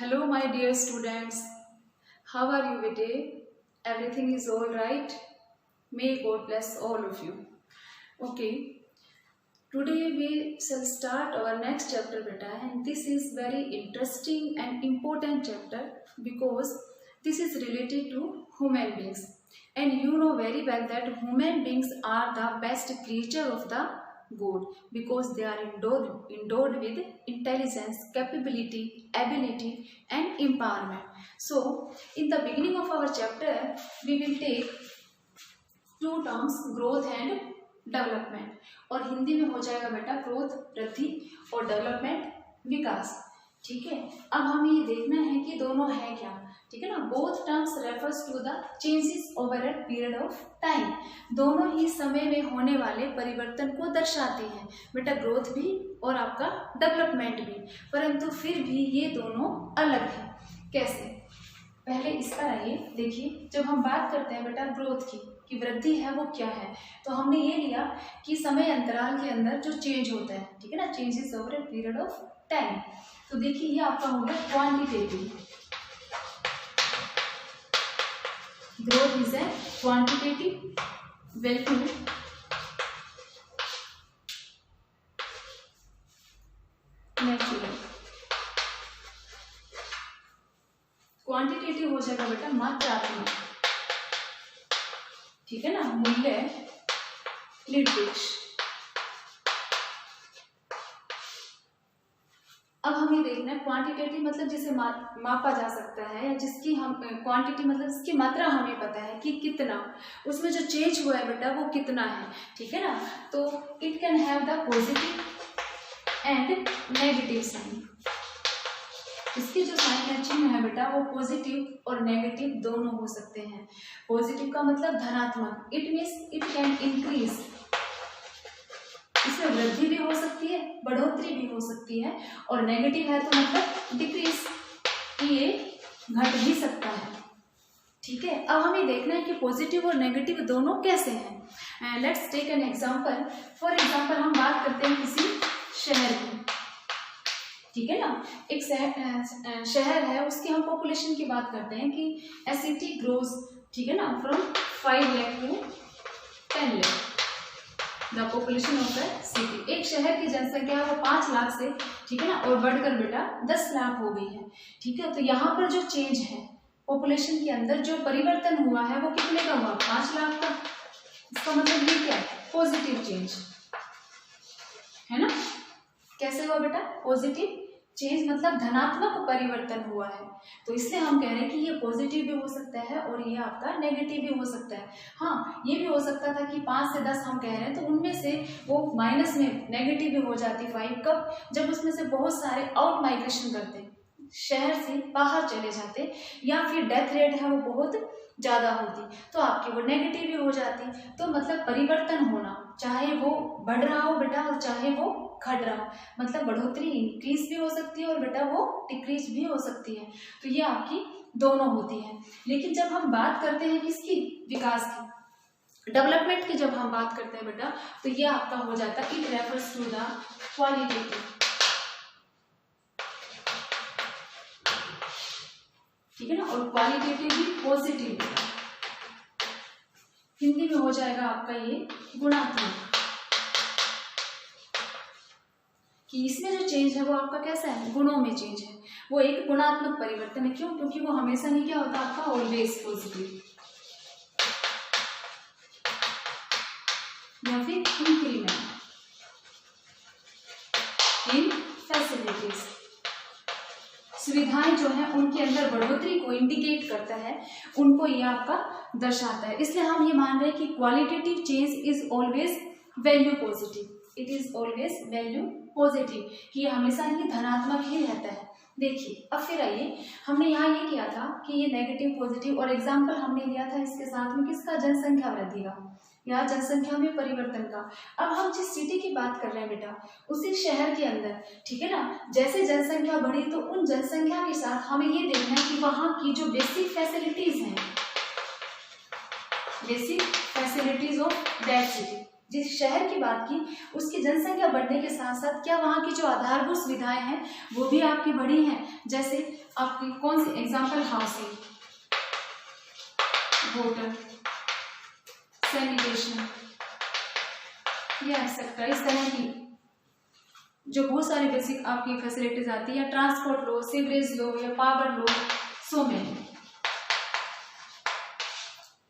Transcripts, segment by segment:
Hello, my dear students. How are you today? Everything is all right. May God bless all of you. Okay, today we shall start our next chapter, beta, and this is very interesting and important chapter because this is related to human beings. And you know very well that human beings are the best creature of the God because they are endowed with intelligence, capability, ability, and empowerment. So, in the beginning of our chapter, we will take two terms growth and development और हिंदी में हो जाएगा बेटा growth वृद्धि और development विकास। ठीक है, अब हमें ये देखना है कि दोनों है क्या। ठीक है ना, both terms refers to the changes over a period of time. दोनों ही समय में होने वाले परिवर्तन को दर्शाते हैं बेटा, ग्रोथ भी और आपका डेवलपमेंट भी, परंतु फिर भी ये दोनों अलग है। कैसे, पहले इस पर आइए देखिए। जब हम बात करते हैं बेटा ग्रोथ की वृद्धि है वो क्या है, तो हमने ये लिया कि समय अंतराल के अंदर जो चेंज होता है, ठीक है ना, changes over a period of time. तो देखिए ये आपका हो गया quantitative growth is a quantitative value natural. Quantitative हो जाएगा बेटा मात्रात्मक, ठीक है ना, मूल्य निरपेक्ष। अब हमें देखना है क्वांटिटेटिव मतलब जिसे मापा जा सकता है, या जिसकी हम क्वांटिटी मतलब जिसकी मात्रा हमें पता है कि कितना उसमें जो चेंज हुआ है बेटा वो कितना है। ठीक है ना, तो it can have the positive and negative sign. इसके जो साइन है, चिन्ह है बेटा, वो पॉजिटिव और नेगेटिव दोनों हो सकते हैं। पॉजिटिव का मतलब धनात्मक, it means it can increase, इसमें वृद्धि भी हो सकती है, बढ़ोतरी भी हो सकती है, और नेगेटिव है तो मतलब डिक्रीज, ये घट भी सकता है। ठीक है, अब हमें देखना है कि पॉजिटिव और नेगेटिव दोनों कैसे हैं। Let's take an example. For example हम बात करते हैं किसी शहर की, ठीक है ना, एक शहर है, उसकी हम पॉपुलेशन की बात करते हैं कि a city grows, ठीक है ना, from 5 lakh to 10 lakh the population of the city. एक शहर की जनसंख्या है वो 5 लाख से, ठीक है ना, और बढ़कर बेटा 10 लाख हो गई है। ठीक है, तो यहाँ पर जो चेंज है पॉपुलेशन के अंदर, जो परिवर्तन हुआ है वो कितने का हुआ, 5 लाख का। इसका मतलब ये क्या है, पॉजिटिव चेंज है ना। कैसे हुआ बेटा, पॉजिटिव चेंज मतलब धनात्मक परिवर्तन हुआ है, तो इसलिए हम कह रहे हैं कि ये पॉजिटिव भी हो सकता है और ये आपका नेगेटिव भी हो सकता है। हाँ, ये भी हो सकता था कि 5 से 10 हम कह रहे हैं, तो उनमें से वो माइनस में नेगेटिव भी हो जाती 5, कब, जब उसमें से बहुत सारे आउट माइग्रेशन करते, शहर से बाहर चले जाते, या फिर डेथ रेट है वो बहुत ज़्यादा होती, तो आपकी वो नेगेटिव भी हो जाती। तो मतलब परिवर्तन होना, चाहे वो बढ़ रहा हो बेटा और चाहे वो घट रहा हो, मतलब बढ़ोतरी इंक्रीज भी हो सकती है और बेटा वो डिक्रीज भी हो सकती है। तो ये आपकी दोनों होती है। लेकिन जब हम बात करते हैं किसकी, विकास की, डेवलपमेंट की, जब हम बात करते हैं बेटा, तो ये आपका हो जाता है it refers to the qualitative, ठीक है ना, और क्वालिटेटिव भी पॉजिटिव, हिंदी में हो जाएगा आपका ये गुणात्मक, कि इसमें जो चेंज है वो आपका कैसा है, गुणों में चेंज है, वो एक गुणात्मक परिवर्तन है। क्यों, क्योंकि वो हमेशा ही क्या होता है आपका, ऑलवेज पॉजिटिव, या फिर इंक्रीमेंट इन फैसिलिटीज, सुविधाएं जो है उनके अंदर बढ़ोतरी को इंडिकेट करता है, उनको ये आपका दर्शाता है। इसलिए हम ये मान रहे हैं कि qualitative change is always value positive, it is always value positive, कि ये हमेशा ही धनात्मक ही रहता है। देखिए अब फिर आइए, हमने यहाँ ये किया था कि ये नेगेटिव पॉजिटिव, और एग्जाम्पल हमने लिया था इसके साथ में किसका, जनसंख्या वृद्धि का या जनसंख्या में परिवर्तन का। अब हम जिस सिटी की बात कर रहे हैं बेटा, उसी शहर के अंदर, ठीक है ना, जैसे जनसंख्या बढ़ी तो उन जनसंख्या के साथ हमें ये देखना है कि वहाँ की जो बेसिक फैसिलिटीज हैं, basic facilities of that city, जिस शहर की बात की उसकी जनसंख्या बढ़ने के साथ साथ क्या वहाँ की जो आधारभूत सुविधाएं हैं वो भी आपकी बढ़ी हैं। जैसे आपकी कौन सी एग्जाम्पल, हाउसिंग, वाटर, सैनिटेशन या एक्सेट्रा, इस तरह की जो बहुत सारी बेसिक आपकी फैसिलिटीज आती है, ट्रांसपोर्ट लो, सीवरेज लो या पावर लो, सो में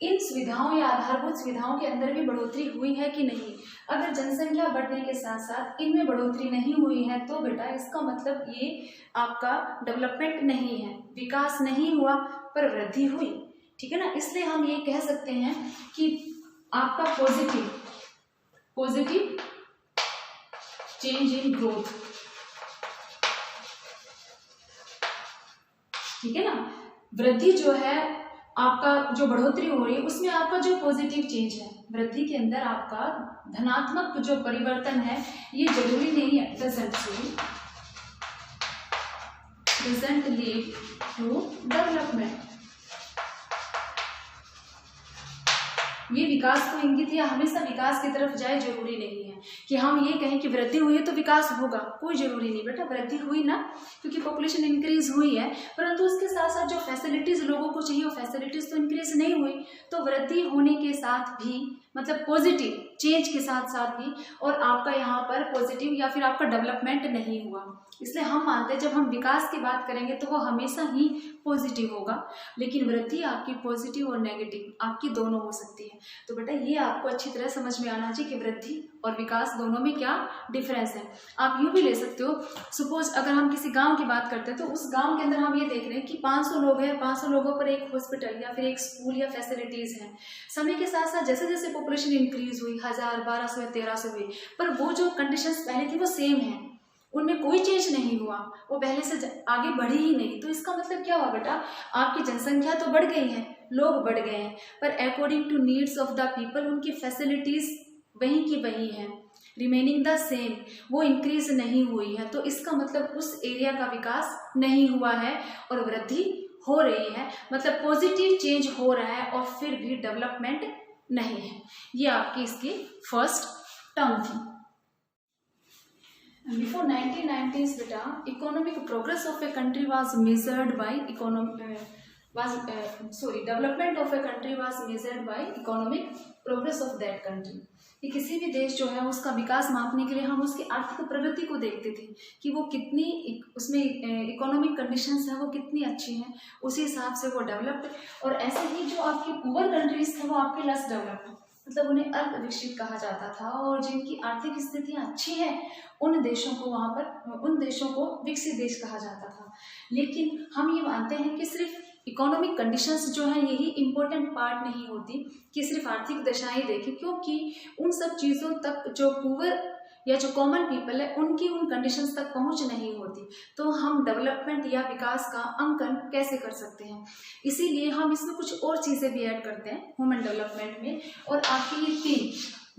इन सुविधाओं या आधारभूत सुविधाओं के अंदर भी बढ़ोतरी हुई है कि नहीं। अगर जनसंख्या बढ़ने के साथ साथ इनमें बढ़ोतरी नहीं हुई है तो बेटा इसका मतलब ये आपका डेवलपमेंट नहीं है, विकास नहीं हुआ पर वृद्धि हुई, ठीक है ना। इसलिए हम ये कह सकते हैं कि आपका पॉजिटिव चेंज इन ग्रोथ, ठीक है ना। वृद्धि जो है आपका, जो बढ़ोतरी हो रही है उसमें आपका जो पॉजिटिव चेंज है, वृद्धि के अंदर आपका धनात्मक जो परिवर्तन है, ये जरूरी नहीं है, डजंट लीड टू डेवलपमेंट। ये विकास को इंगित या हमेशा विकास की तरफ जाए जरूरी नहीं है कि हम ये कहें कि वृद्धि हुई है तो विकास होगा, कोई जरूरी नहीं बेटा। वृद्धि हुई ना, क्योंकि पॉपुलेशन इंक्रीज हुई है, परंतु उसके साथ साथ जो फैसिलिटीज लोगों को चाहिए वो फैसिलिटीज तो इंक्रीज नहीं हुई। तो वृद्धि होने के साथ भी मतलब पॉजिटिव चेंज के साथ साथ भी और आपका यहाँ पर पॉजिटिव या फिर आपका डेवलपमेंट नहीं हुआ। इसलिए हम मानते हैं जब हम विकास की बात करेंगे तो वो हमेशा ही पॉजिटिव होगा, लेकिन वृद्धि आपकी पॉजिटिव और नेगेटिव आपकी दोनों हो सकती है। तो बेटा ये आपको अच्छी तरह समझ में आना चाहिए कि वृद्धि और विकास दोनों में क्या डिफरेंस है। आप यूँ भी ले सकते हो, सपोज अगर हम किसी गांव की बात करते हैं तो उस गांव के अंदर हम ये देख रहे हैं कि 500 लोग हैं, 500 लोगों पर एक हॉस्पिटल या फिर एक स्कूल या फैसिलिटीज़ हैं। समय के साथ साथ जैसे जैसे पॉपुलेशन इंक्रीज हुई, 1000, 1200 या 1300 हुई, पर वो जो कंडीशंस पहले थी वो सेम है, उनमें कोई चेंज नहीं हुआ, वो पहले से आगे बढ़ी ही नहीं। तो इसका मतलब क्या हुआ बेटा, आपकी जनसंख्या तो बढ़ गई है, लोग बढ़ गए हैं, पर according to needs of the people उनकी फैसिलिटीज वही की वही हैं, रिमेनिंग द सेम, वो इंक्रीज नहीं हुई है। तो इसका मतलब उस एरिया का विकास नहीं हुआ है और वृद्धि हो रही है, मतलब पॉजिटिव चेंज हो रहा है और फिर भी डेवलपमेंट नहीं है। ये आपकी इसकी फर्स्ट टर्म थी। Before 1990s बेटा, economic progress of a country was measured by development of a country was measured by economic progress of that country। कि किसी भी देश जो है उसका विकास मापने के लिए हम उसकी आर्थिक प्रगति को देखते थे कि वो कितनी उसमें इकोनॉमिक कंडीशंस है वो कितनी अच्छी हैं, उसी हिसाब से वो डेवलप्ड। और ऐसे ही जो आपकी पुअर कंट्रीज थे वो आपके लेस डेवलप्ड, मतलब उन्हें अल्प विकसित कहा जाता था, और जिनकी आर्थिक स्थितियाँ अच्छी हैं उन देशों को विकसित देश कहा जाता था। लेकिन हम ये मानते हैं कि सिर्फ इकोनॉमिक कंडीशंस जो है यही इम्पोर्टेंट पार्ट नहीं होती कि सिर्फ आर्थिक दशाएं देखें, क्योंकि उन सब चीज़ों तक जो पुअर या जो कॉमन पीपल है उनकी उन कंडीशंस तक पहुंच नहीं होती। तो हम डेवलपमेंट या विकास का अंकन कैसे कर सकते हैं, इसीलिए हम इसमें कुछ और चीज़ें भी ऐड करते हैं ह्यूमन डेवलपमेंट में। और आपकी ये 3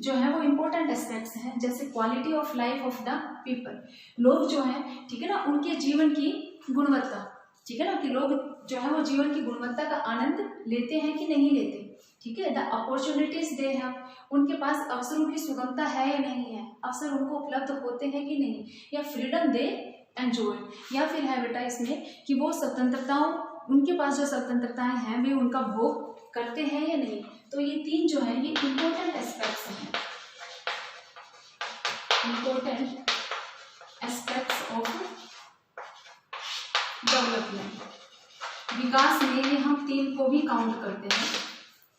जो है वो इम्पोर्टेंट एस्पेक्ट्स हैं, जैसे quality of life of the people, लोग जो हैं, ठीक है ना, उनके जीवन की गुणवत्ता, ठीक है ना, कि लोग जो है वो जीवन की गुणवत्ता का आनंद लेते हैं कि नहीं लेते, ठीक है। द अपॉर्चुनिटीज दे हैं, उनके पास अवसरों की सुगमता है या नहीं है, अवसर उनको उपलब्ध होते हैं कि नहीं, या फ्रीडम दे एंजॉय, या फिर है बेटा इसमें कि वो स्वतंत्रताओं, उनके पास जो स्वतंत्रताएं हैं वे उनका भोग करते हैं या नहीं। तो ये 3 जो है ये इम्पोर्टेंट एस्पेक्ट्स हैं, इम्पोर्टेंट एस्पेक्ट्स ऑफ डेवलपमेंट। विकास में ये हम 3 को भी काउंट करते हैं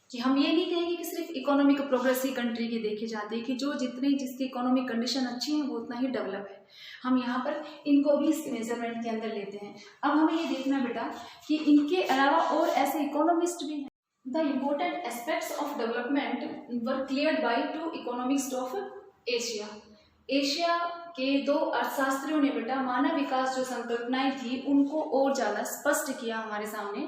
कि हम ये नहीं कहेंगे कि सिर्फ इकोनॉमिक प्रोग्रेस ही कंट्री की देखी जाती है कि जो जिसकी इकोनॉमिक कंडीशन अच्छी है वो उतना ही डेवलप है, हम यहाँ पर इनको भी इस मेजरमेंट के अंदर लेते हैं। अब हमें ये देखना बेटा कि इनके अलावा और ऐसे इकोनॉमिस्ट भी हैं। The important aspects of development were cleared by 2 economist of Asia. Asia के 2 अर्थशास्त्रियों ने बेटा मानव विकास जो संकल्पनाएं थी उनको और ज़्यादा स्पष्ट किया हमारे सामने,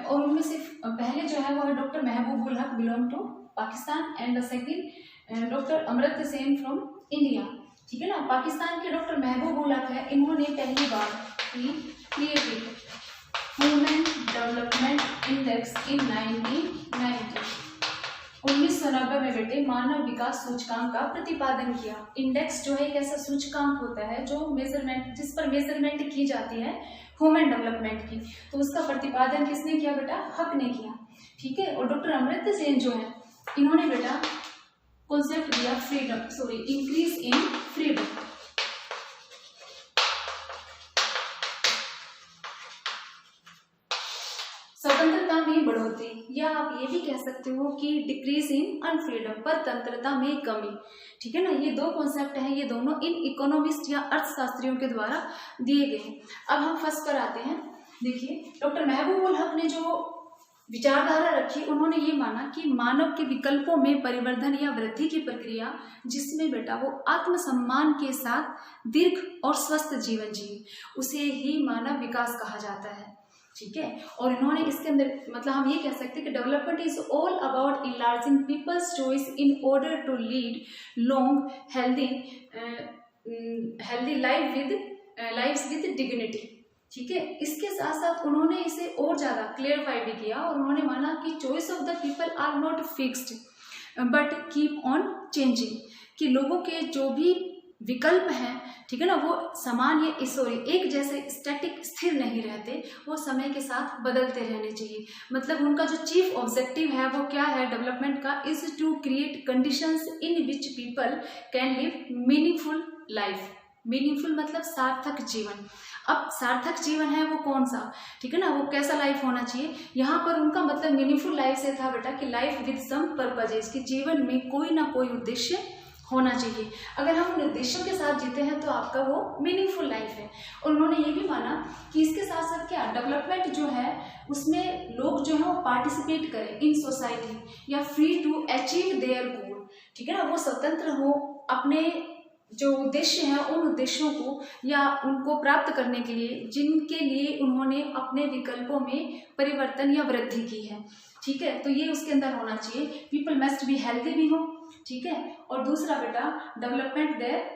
और उनमें से पहले जो है वो doctor Mahbub ul Haq, belong to Pakistan, and the second doctor Amartya Sen from India, ठीक है ना। पाकिस्तान के डॉक्टर महबूब उल हक है, इन्होंने पहली बार क्रिएटेड ह्यूमन डेवलपमेंट इंडेक्स इन 1990, 1990 1990 में बेटे मानव विकास सूचकांक का प्रतिपादन किया। इंडेक्स जो है एक ऐसा सूचकांक होता है जो मेजरमेंट, जिस पर मेजरमेंट की जाती है ह्यूमन डेवलपमेंट की, तो उसका प्रतिपादन किसने किया बेटा? हक ने किया। ठीक है। और डॉक्टर अमर्त्य सेन जो है, इन्होंने बेटा कॉन्सेप्ट दिया freedom, sorry increase in freedom. स्वतंत्रता में बढ़ोतरी, या आप ये भी कह सकते हो कि डिक्रीज इन अनफ्रीडम, परतंत्रता में कमी। ठीक है ना, ये दो कॉन्सेप्ट हैं, ये दोनों इन इकोनॉमिस्ट या अर्थशास्त्रियों के द्वारा दिए गए हैं। अब हम फर्स्ट पर आते हैं। देखिए, डॉक्टर महबूब उल हक ने जो विचारधारा रखी, उन्होंने ये माना कि मानव के विकल्पों में परिवर्धन या वृद्धि की प्रक्रिया, जिसमें बेटा वो आत्मसम्मान के साथ दीर्घ और स्वस्थ जीवन जिए, उसे ही मानव विकास कहा जाता है। ठीक है। और इन्होंने इसके अंदर मतलब हम ये कह सकते हैं कि development is all about enlarging people's choice in order to lead long healthy lives with dignity. ठीक है। इसके साथ साथ उन्होंने इसे और ज़्यादा क्लियरफाई भी किया और उन्होंने माना कि choice of the people are not fixed but keep on changing, कि लोगों के जो भी विकल्प हैं, ठीक है ना, वो समान या सॉरी एक जैसे स्टैटिक स्थिर नहीं रहते, वो समय के साथ बदलते रहने चाहिए। मतलब उनका जो चीफ ऑब्जेक्टिव है वो क्या है डेवलपमेंट का? Is to create conditions in which people can live meaningful life. Meaningful मतलब सार्थक जीवन। अब सार्थक जीवन है वो कौन सा? ठीक है ना, वो कैसा लाइफ होना चाहिए? यहाँ पर उनका मतलब मीनिंगफुल लाइफ से था बेटा कि लाइफ विद सम पर्पजेस, कि जीवन में कोई ना कोई उद्देश्य होना चाहिए। अगर हम उन उद्देश्यों के साथ जीते हैं तो आपका वो मीनिंगफुल लाइफ है। और उन्होंने ये भी माना कि इसके साथ साथ क्या डेवलपमेंट जो है उसमें लोग जो है वो पार्टिसिपेट करें इन सोसाइटी या free to achieve their goal. ठीक है ना, वो स्वतंत्र हो अपने जो उद्देश्य हैं उन उद्देश्यों को या उनको प्राप्त करने के लिए जिनके लिए उन्होंने अपने विकल्पों में परिवर्तन या वृद्धि की है। ठीक है। तो ये उसके अंदर होना चाहिए। पीपल मस्ट बी हेल्दी भी हो। ठीक है। और दूसरा बेटा डेवलपमेंट देयर,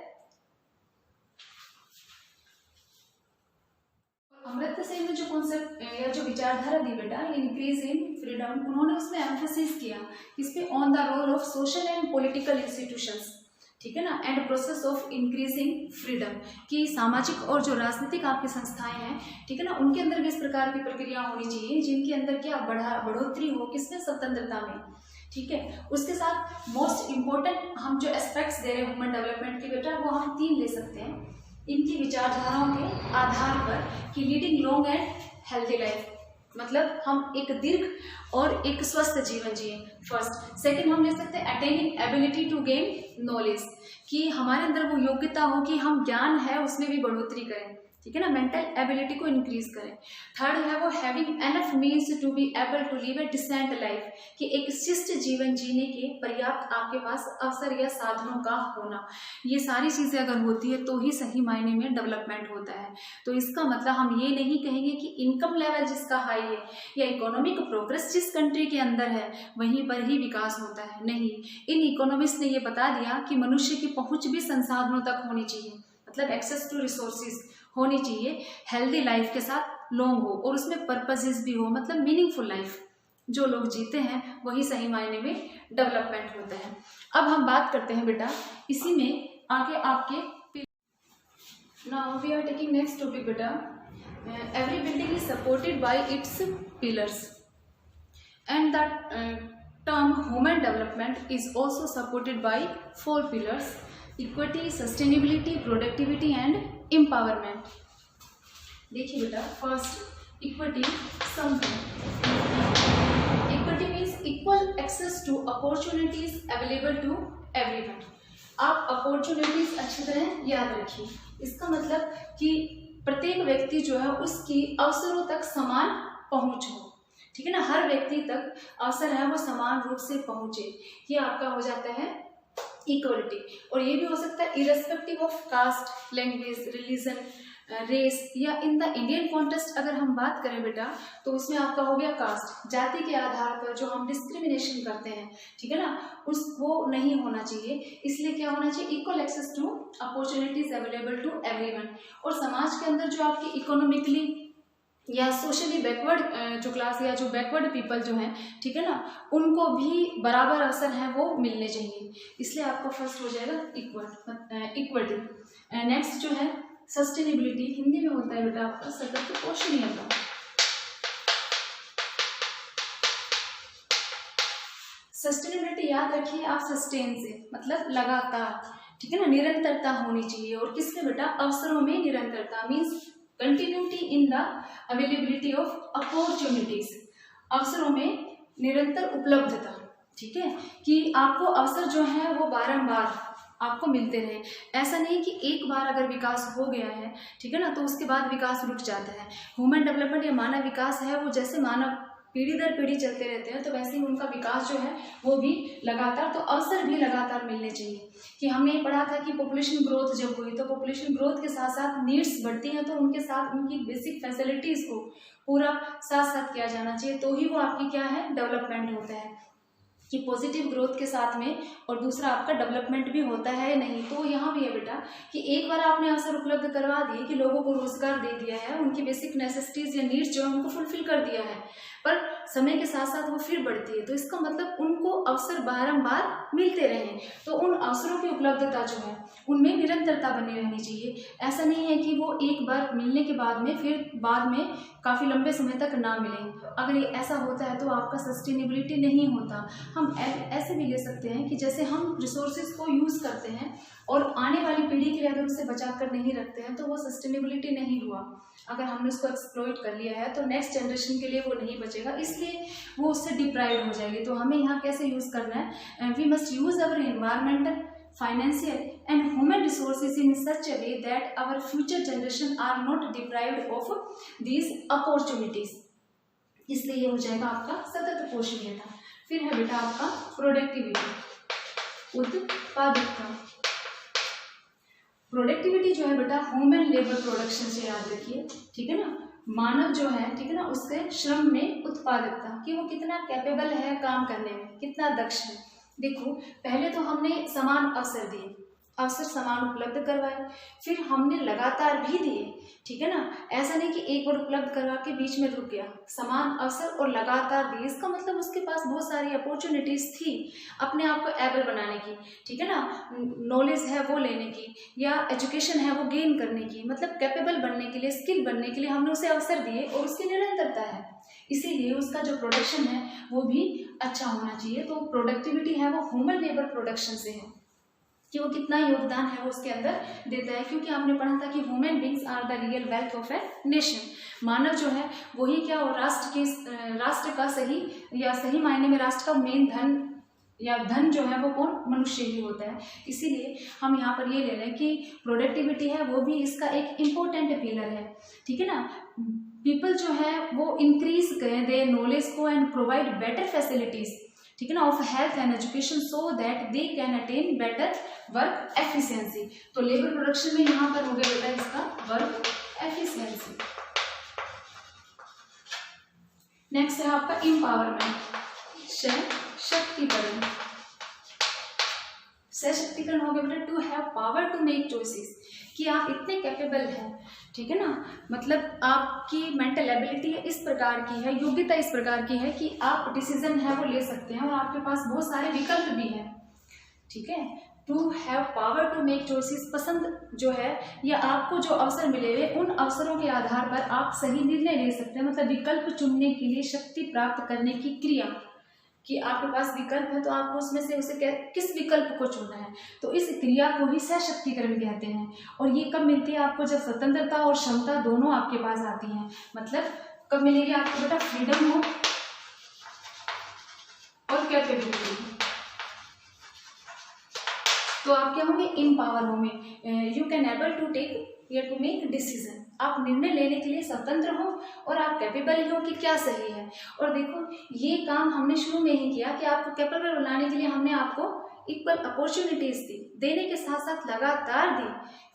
अमर्त्य सेन ने जो कॉन्सेप्ट या जो विचारधारा दी बेटा इंक्रीज इन फ्रीडम, उन्होंने उसमें एम्फोसिस किया इस पे on the role of social and political institutions. ठीक है ना, and process of increasing freedom, कि सामाजिक और जो राजनीतिक आपकी संस्थाएं हैं, ठीक है ना, उनके अंदर भी इस प्रकार की प्रक्रिया होनी चाहिए जिनके अंदर क्या बढ़ोतरी हो, किसमें? स्वतंत्रता में। ठीक है। उसके साथ मोस्ट इम्पोर्टेंट हम जो एस्पेक्ट्स दे रहे हैं ह्यूमन डेवलपमेंट के बेटा, वो हम 3 ले सकते हैं इनकी विचारधाराओं के आधार पर, कि leading long and healthy life, मतलब हम एक दीर्घ और एक स्वस्थ जीवन जिए फर्स्ट। सेकंड हम ले सकते हैं attaining ability to gain knowledge, कि हमारे अंदर वो योग्यता हो कि हम ज्ञान है उसमें भी बढ़ोतरी करें। ठीक है ना, मेंटल एबिलिटी को इंक्रीज करें। थर्ड है वो having enough means to be able to live a decent life, कि एक शिष्ट जीवन जीने के पर्याप्त आपके पास अवसर या साधनों का होना। ये सारी चीज़ें अगर होती है तो ही सही मायने में डेवलपमेंट होता है। तो इसका मतलब हम ये नहीं कहेंगे कि इनकम लेवल जिसका हाई है या इकोनॉमिक प्रोग्रेस जिस कंट्री के अंदर है वहीं पर ही विकास होता है, नहीं। इन इकोनॉमिस्ट ने ये बता दिया कि मनुष्य की पहुँच भी संसाधनों तक होनी चाहिए, मतलब एक्सेस टू रिसोर्सेज होनी चाहिए, हेल्दी लाइफ के साथ लॉन्ग हो और उसमें पर्पसेस भी हो, मतलब मीनिंगफुल लाइफ जो लोग जीते हैं वही सही मायने में डेवलपमेंट होता है। अब हम बात करते हैं बेटा इसी में आगे आपके, now we are taking next topic बेटा, every building is supported by its pillars and that term human development is also supported by 4 pillars: equity, sustainability, productivity and empowerment. देखिए बेटा, first equity something, equity means equal access to opportunities available to everyone. आप opportunities अच्छी तरह याद रखिए, इसका मतलब कि प्रत्येक व्यक्ति जो है उसकी अवसरों तक समान पहुंच हो। ठीक है ना, हर व्यक्ति तक अवसर है वो समान रूप से पहुंचे, ये आपका हो जाता है इक्वलिटी। और ये भी हो सकता है irrespective of caste, language, religion, race, या इन द इंडियन कॉन्टेक्स्ट अगर हम बात करें बेटा तो उसमें आपका हो गया कास्ट, जाति के आधार पर जो हम डिस्क्रिमिनेशन करते हैं, ठीक है ना, वो नहीं होना चाहिए। इसलिए क्या होना चाहिए? Equal access to opportunities available to everyone. और समाज के अंदर जो आपकी इकोनॉमिकली या सोशली बैकवर्ड जो क्लास या जो बैकवर्ड पीपल जो हैं, ठीक है ना, उनको भी बराबर अवसर हैं वो मिलने चाहिए। इसलिए आपका फर्स्ट हो जाएगा इक्वलिटी। नेक्स्ट जो है सस्टेनेबिलिटी, हिंदी में होता है बेटा आपका सतत पोषणीयता। सस्टेनेबिलिटी याद रखिए आप, सस्टेन से मतलब लगातार, ठीक है ना, निरंतरता होनी चाहिए। और किसमें बेटा, अवसरों में निरंतरता means continuity in the availability of opportunities, अवसरों में निरंतर उपलब्धता, ठीक है, कि आपको अवसर जो है वो बारंबार आपको मिलते रहे। ऐसा नहीं कि एक बार अगर विकास हो गया है, ठीक है ना, तो उसके बाद विकास रुक जाता है। ह्यूमन डेवलपमेंट या मानव विकास है वो जैसे मानव पीढ़ी दर पीढ़ी चलते रहते हैं, तो वैसे ही उनका विकास जो है वो भी लगातार, तो अवसर भी लगातार मिलने चाहिए। कि हमने पढ़ा था कि पॉपुलेशन ग्रोथ जब हुई तो पॉपुलेशन ग्रोथ के साथ साथ नीड्स बढ़ती हैं, तो उनके साथ उनकी बेसिक फैसिलिटीज़ को पूरा साथ साथ किया जाना चाहिए, तो ही वो आपकी क्या है, डेवलपमेंट होता है। कि पॉजिटिव ग्रोथ के साथ में और दूसरा आपका डेवलपमेंट भी होता है नहीं। तो यहाँ भी है बेटा कि एक बार आपने अवसर उपलब्ध करवा दिए, कि लोगों को रोजगार दे दिया है, उनकी बेसिक नेसेसिटीज या नीड्स जो है उनको फुलफिल कर दिया है, पर समय के साथ साथ वो फिर बढ़ती है, तो इसका मतलब उनको अवसर बारंबार मिलते रहे। तो उन अवसरों की उपलब्धता जो है उनमें निरंतरता बनी रहनी चाहिए। ऐसा नहीं है कि वो एक बार मिलने के बाद में फिर बाद में काफ़ी लंबे समय तक ना मिलें। अगर ये ऐसा होता है तो आपका सस्टेनेबिलिटी नहीं होता। हम ऐसे भी ले सकते हैं कि जैसे हम रिसोर्सेज को यूज़ करते हैं और आने वाली पीढ़ी के लिए अगर उसे बचा कर नहीं रखते हैं तो वो सस्टेनेबिलिटी नहीं हुआ। अगर हमने उसको एक्सप्लॉइट कर लिया है तो नेक्स्ट जनरेशन के लिए वो नहीं बचेगा, इसलिए वो उससे डिप्राइव हो जाएगी। तो हमें यहाँ कैसे यूज़ करना है, we must use our environmental, financial and human resources in such a way that our future generation are not deprived of these opportunities। इसलिए ये हो जाएगा आपका सतत पोषणीयता। फिर है बेटा आपका प्रोडक्टिविटी, उत्पादकता। प्रोडक्टिविटी जो है बेटा ह्यूमन लेबर प्रोडक्शन से याद रखिए, ठीक है ना, मानव जो है, ठीक है ना, उसके श्रम में उत्पादकता, कि वो कितना कैपेबल है काम करने में, कितना दक्ष है। देखो पहले तो हमने समान अवसर दिए, अवसर समान उपलब्ध करवाए, फिर हमने लगातार भी दिए, ठीक है ना, ऐसा नहीं कि एक बार उपलब्ध करवा के बीच में रुक गया, समान अवसर और लगातार दिए। इसका मतलब उसके पास बहुत सारी अपॉर्चुनिटीज़ थी अपने आप को एबल बनाने की, ठीक है ना, नॉलेज है वो लेने की या एजुकेशन है वो गेन करने की, मतलब कैपेबल बनने के लिए, स्किल बनने के लिए हमने उसे अवसर दिए और उसकी निरंतरता है, इसीलिए उसका जो प्रोडक्शन है वो भी अच्छा होना चाहिए। तो प्रोडक्टिविटी है वो ह्यूमन लेबर प्रोडक्शन से है कि वो कितना योगदान है वो उसके अंदर देता है, क्योंकि हमने पढ़ा था कि human beings are the real wealth of a nation. मानव जो है वही क्या, और राष्ट्र का सही मायने में राष्ट्र का मेन धन या धन जो है वो कौन, मनुष्य ही होता है। इसीलिए हम यहाँ पर ये ले रहे हैं कि प्रोडक्टिविटी है वो भी इसका एक इम्पोर्टेंट पिलर है, ठीक है ना। पीपल जो है वो इंक्रीज करें दे नॉलेज को एंड प्रोवाइड बेटर फैसिलिटीज, ठीक है ना, of health and education so that they can attain better work efficiency. तो लेबर प्रोडक्शन में यहाँ पर हो गया बेटा इसका वर्क एफिशिएंसी। नेक्स्ट है आपका एम्पावरमेंट, सशक्तिकरण। सशक्तिकरण हो गया बेटा to have power to make choices, कि आप इतने कैपेबल हैं, ठीक है ना, मतलब आपकी मेंटल एबिलिटी इस प्रकार की है, योग्यता इस प्रकार की है कि आप डिसीजन है वो ले सकते हैं और आपके पास बहुत सारे विकल्प भी हैं, ठीक है। To have power to make choices, पसंद जो है या आपको जो अवसर मिले हुए उन अवसरों के आधार पर आप सही निर्णय ले सकते हैं, मतलब विकल्प चुनने के लिए शक्ति प्राप्त करने की क्रिया, कि आपके पास विकल्प है तो आपको उसमें से उसे किस विकल्प को चुनना है, तो इस क्रिया को ही सशक्तिकरण कहते हैं। और ये कब मिलती है आपको, जब स्वतंत्रता और क्षमता दोनों आपके पास आती हैं। मतलब कब मिलेगी आपको बेटा, फ्रीडम हो और कैपेबिलिटी, तो आप क्या होंगे, एम्पावर होंगे। You can able to take या टू मेक डिसीजन, आप निर्णय लेने के लिए स्वतंत्र हो और आप कैपेबल हो कि क्या सही है। और देखो ये काम हमने शुरू में ही किया कि आपको कैपेबल बनाने के लिए हमने आपको इक्वल अपॉर्चुनिटीज दी, देने के साथ साथ लगातार दी,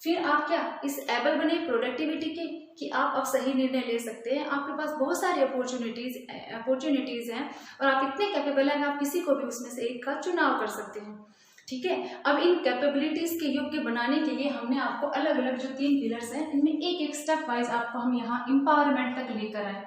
फिर आप क्या इस एबल बने प्रोडक्टिविटी के, कि आप अब सही निर्णय ले सकते हैं, आपके पास बहुत सारी अपॉर्चुनिटीज हैं और आप इतने कैपेबल हैं आप किसी को भी उसमें से एक का चुनाव कर सकते हैं। ठीक है। अब इन कैपेबिलिटीज के योग्य बनाने के लिए हमने आपको अलग अलग जो 3 पिलर्स हैं इनमें एक एक स्टेप वाइज आपको हम यहाँ एम्पावरमेंट तक लेकर आए,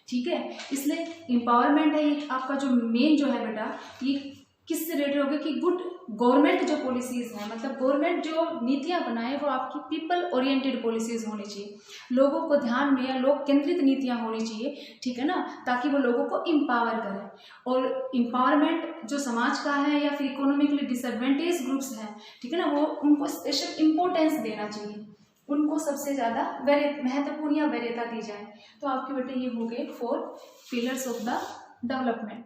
ठीक है। इसलिए एम्पावरमेंट है ये आपका जो मेन जो है बेटा, ये किससे रिलेटेड होगा कि गुड गवर्नमेंट जो पॉलिसीज हैं, मतलब गवर्नमेंट जो नीतियां बनाए वो आपकी पीपल ओरिएंटेड पॉलिसीज होनी चाहिए, लोगों को ध्यान में या लोग केंद्रित नीतियां होनी चाहिए, ठीक है ना, ताकि वो लोगों को एम्पावर करें। और एम्पावरमेंट जो समाज का है या फिर इकोनॉमिकली डिसएडवांटेज ग्रुप्स हैं, ठीक है ना, वो उनको स्पेशल इंपॉर्टेंस देना चाहिए, उनको सबसे ज़्यादा महत्वपूर्ण या वरीयता दी जाए। तो आपके बेटे ये हो गए 4 पिलर्स ऑफ द डेवलपमेंट।